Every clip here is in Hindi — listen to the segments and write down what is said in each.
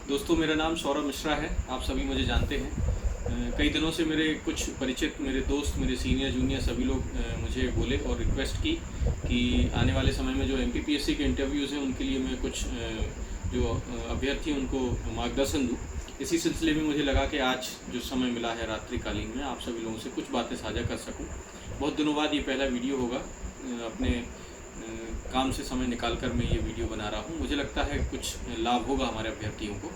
दोस्तों, मेरा नाम सौरभ मिश्रा है। आप सभी मुझे जानते हैं। कई दिनों से मेरे कुछ परिचित, मेरे दोस्त, मेरे सीनियर जूनियर सभी लोग मुझे बोले और रिक्वेस्ट की कि आने वाले समय में जो एमपीपीएससी के इंटरव्यूज़ हैं उनके लिए मैं कुछ जो अभ्यर्थी हैं उनको मार्गदर्शन दूँ। इसी सिलसिले में मुझे लगा कि आज जो समय मिला है रात्रिकालीन में आप सभी लोगों से कुछ बातें साझा कर सकूँ। बहुत दिनों बाद ये पहला वीडियो होगा। अपने काम से समय निकाल कर मैं ये वीडियो बना रहा हूँ। मुझे लगता है कुछ लाभ होगा हमारे अभ्यर्थियों को।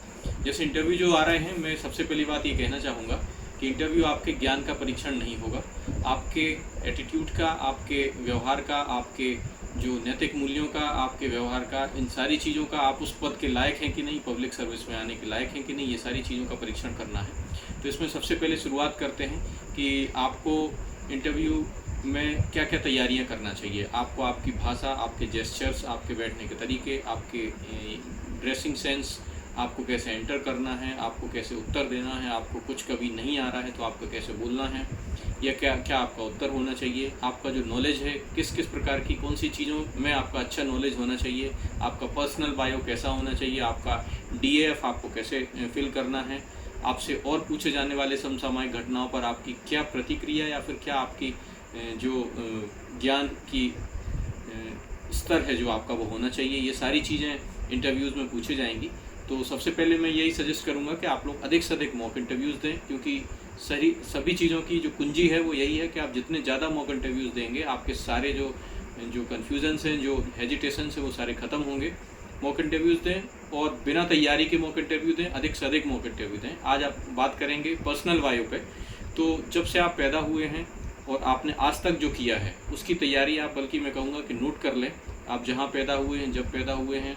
जैसे इंटरव्यू जो आ रहे हैं, मैं सबसे पहली बात ये कहना चाहूँगा कि इंटरव्यू आपके ज्ञान का परीक्षण नहीं होगा। आपके एटीट्यूड का, आपके व्यवहार का, आपके जो नैतिक मूल्यों का, आपके व्यवहार का, इन सारी चीज़ों का, आप उस पद के लायक हैं कि नहीं, पब्लिक सर्विस में आने के लायक हैं कि नहीं, ये सारी चीज़ों का परीक्षण करना है। तो इसमें सबसे पहले शुरुआत करते हैं कि आपको इंटरव्यू में क्या क्या तैयारियां करना चाहिए। आपको आपकी भाषा, आपके जेस्चर्स, आपके बैठने के तरीके, आपके ड्रेसिंग सेंस, आपको कैसे एंटर करना है, आपको कैसे उत्तर देना है, आपको कुछ कभी नहीं आ रहा है तो आपको कैसे बोलना है, या क्या क्या आपका उत्तर होना चाहिए, आपका जो नॉलेज है किस किस प्रकार की कौन सी चीज़ों में आपका अच्छा नॉलेज होना चाहिए, आपका पर्सनल बायो कैसा होना चाहिए, आपका डीएफ आपको कैसे फिल करना है, आपसे और पूछे जाने वाले समसामयिक घटनाओं पर आपकी क्या प्रतिक्रिया या फिर क्या आपकी जो ज्ञान की स्तर है जो आपका वो होना चाहिए। ये सारी चीज़ें इंटरव्यूज़ में पूछी जाएंगी। तो सबसे पहले मैं यही सजेस्ट करूँगा कि आप लोग अधिक से अधिक मॉक इंटरव्यूज़ दें, क्योंकि सभी चीज़ों की जो कुंजी है वो यही है कि आप जितने ज़्यादा मॉक इंटरव्यूज़ देंगे आपके सारे जो कन्फ्यूजन्स हैं, जो हेजिटेशंस हैं, वो सारे ख़त्म होंगे। मॉक इंटरव्यूज़ दें और बिना तैयारी के मॉक इंटरव्यू दें, अधिक से अधिक मॉक इंटरव्यू दें। आज आप बात करेंगे पर्सनल बायो पे। तो जब से आप पैदा हुए हैं और आपने आज तक जो किया है उसकी तैयारी आप, बल्कि मैं कहूँगा कि नोट कर लें। आप जहाँ पैदा हुए हैं, जब पैदा हुए हैं,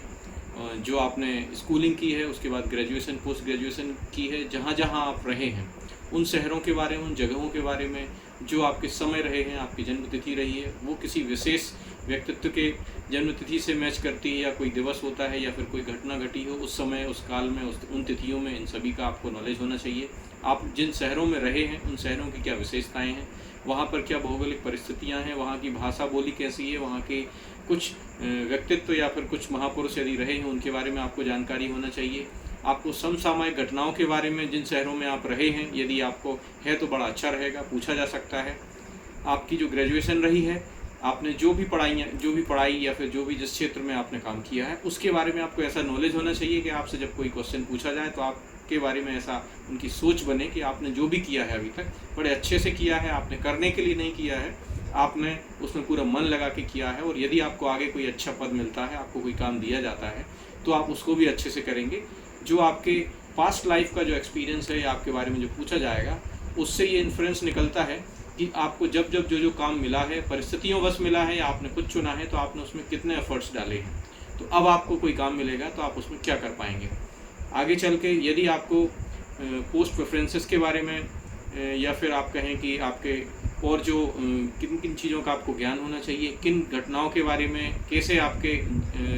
जो आपने स्कूलिंग की है, उसके बाद ग्रेजुएशन, पोस्ट ग्रेजुएशन की है, जहाँ जहाँ आप रहे हैं उन शहरों के बारे में, उन जगहों के बारे में, जो आपके समय रहे हैं, आपकी जन्मतिथि रही है, वो किसी विशेष व्यक्तित्व के जन्मतिथि से मैच करती है, या कोई दिवस होता है, या फिर कोई घटना घटी हो उस समय, उस काल में, उन तिथियों में, इन सभी का आपको नॉलेज होना चाहिए। आप जिन शहरों में रहे हैं उन शहरों की क्या विशेषताएं हैं, वहाँ पर क्या भौगोलिक परिस्थितियाँ हैं, वहाँ की भाषा बोली कैसी है, वहाँ के कुछ व्यक्तित्व या फिर कुछ महापुरुष यदि रहे हैं उनके बारे में आपको जानकारी होना चाहिए। आपको समसामयिक घटनाओं के बारे में, जिन शहरों में आप रहे हैं, यदि आपको है तो बड़ा अच्छा रहेगा, पूछा जा सकता है। आपकी जो ग्रेजुएशन रही है, आपने जो भी पढ़ाई या फिर जो भी जिस क्षेत्र में आपने काम किया है उसके बारे में आपको ऐसा नॉलेज होना चाहिए कि आपसे जब कोई क्वेश्चन पूछा जाए तो आपके बारे में ऐसा उनकी सोच बने कि आपने जो भी किया है अभी तक बड़े अच्छे से किया है, आपने करने के लिए नहीं किया है, आपने उसमें पूरा मन लगा के किया है। और यदि आपको आगे कोई अच्छा पद मिलता है, आपको कोई काम दिया जाता है, तो आप उसको भी अच्छे से करेंगे। जो आपके पास्ट लाइफ का जो एक्सपीरियंस है या आपके बारे में जो पूछा जाएगा, उससे ये इन्फ्लुएंस निकलता है कि आपको जब जब जो काम मिला है, परिस्थितियों बस मिला है या आपने कुछ चुना है, तो आपने उसमें कितने एफर्ट्स डाले हैं। तो अब आपको कोई काम मिलेगा तो आप उसमें क्या कर पाएंगे आगे चल के। यदि आपको पोस्ट प्रेफरेंसेस के बारे में या फिर आप कहें कि आपके और जो किन किन चीज़ों का आपको ज्ञान होना चाहिए, किन घटनाओं के बारे में, कैसे आपके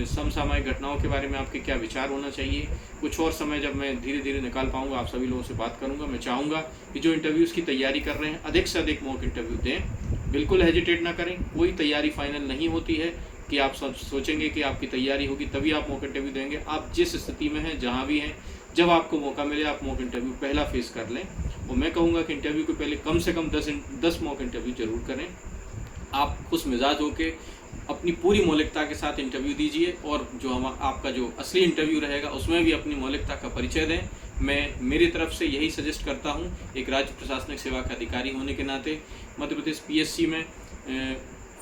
समसामयिक घटनाओं के बारे में आपके क्या विचार होना चाहिए, कुछ और समय जब मैं धीरे धीरे निकाल पाऊंगा आप सभी लोगों से बात करूंगा। मैं चाहूँगा कि जो इंटरव्यूज़ की तैयारी कर रहे हैं अधिक से अधिक मॉक इंटरव्यू दें, बिल्कुल हेजिटेट ना करें। कोई तैयारी फाइनल नहीं होती है कि आप सब सोचेंगे कि आपकी तैयारी होगी तभी आप मॉक इंटरव्यू देंगे। आप जिस स्थिति में हैं, जहाँ भी हैं, जब आपको मौका मिले आप मॉक इंटरव्यू पहला फेस कर लें। और मैं कहूँगा कि इंटरव्यू के पहले कम से कम 10 मॉक इंटरव्यू जरूर करें। आप खुश मिजाज होकर अपनी पूरी मौलिकता के साथ इंटरव्यू दीजिए, और जो आपका जो असली इंटरव्यू रहेगा उसमें भी अपनी मौलिकता का परिचय दें। मैं मेरी तरफ से यही सजेस्ट करता हूँ, एक राज्य प्रशासनिक सेवा का अधिकारी होने के नाते, मध्य प्रदेश पीएससी में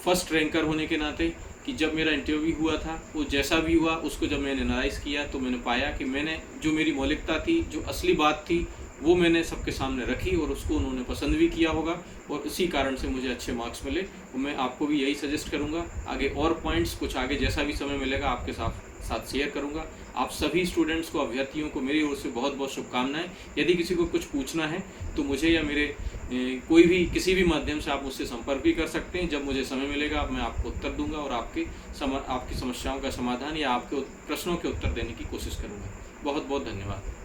फर्स्ट रैंकर होने के नाते, कि जब मेरा इंटरव्यू हुआ था वो जैसा भी हुआ, उसको जब मैंने एनालाइज़ किया तो मैंने पाया कि मैंने जो मेरी मौलिकता थी, जो असली बात थी, वो मैंने सबके सामने रखी और उसको उन्होंने पसंद भी किया होगा, और इसी कारण से मुझे अच्छे मार्क्स मिले। और मैं आपको भी यही सजेस्ट करूँगा। आगे और पॉइंट्स कुछ आगे जैसा भी समय मिलेगा आपके साथ शेयर करूँगा। आप सभी स्टूडेंट्स को, अभ्यर्थियों को मेरी ओर से बहुत बहुत शुभकामनाएं। यदि किसी को कुछ पूछना है तो मुझे या मेरे कोई भी किसी भी माध्यम से आप मुझसे संपर्क भी कर सकते हैं। जब मुझे समय मिलेगा मैं आपको उत्तर दूंगा और आपकी समस्याओं का समाधान या आपके प्रश्नों के उत्तर देने की कोशिश करूँगा। बहुत बहुत धन्यवाद।